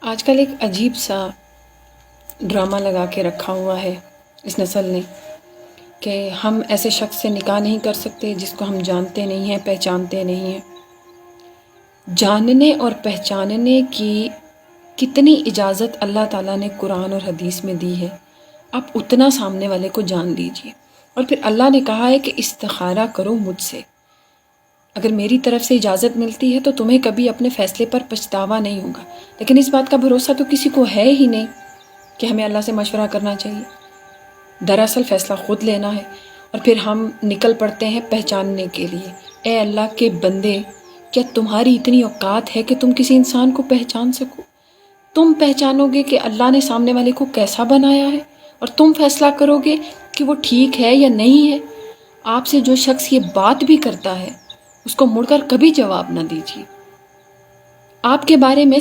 آج کل ایک عجیب سا ڈرامہ لگا کے رکھا ہوا ہے اس نسل نے کہ ہم ایسے شخص سے نکاح نہیں کر سکتے جس کو ہم جانتے نہیں ہیں، پہچانتے نہیں ہیں۔ جاننے اور پہچاننے کی کتنی اجازت اللہ تعالیٰ نے قرآن اور حدیث میں دی ہے، آپ اتنا سامنے والے کو جان لیجئے۔ اور پھر اللہ نے کہا ہے کہ استخارہ کرو مجھ سے، اگر میری طرف سے اجازت ملتی ہے تو تمہیں کبھی اپنے فیصلے پر پچھتاوا نہیں ہوگا۔ لیکن اس بات کا بھروسہ تو کسی کو ہے ہی نہیں کہ ہمیں اللہ سے مشورہ کرنا چاہیے، دراصل فیصلہ خود لینا ہے۔ اور پھر ہم نکل پڑتے ہیں پہچاننے کے لیے۔ اے اللہ کے بندے، کیا تمہاری اتنی اوقات ہے کہ تم کسی انسان کو پہچان سکو؟ تم پہچانو گے کہ اللہ نے سامنے والے کو کیسا بنایا ہے، اور تم فیصلہ کرو گے کہ وہ ٹھیک ہے یا نہیں ہے۔ آپ سے جو شخص یہ بات بھی کرتا ہے اس کو مڑ کر کبھی جواب نہ دیجیے۔ آپ کے بارے میں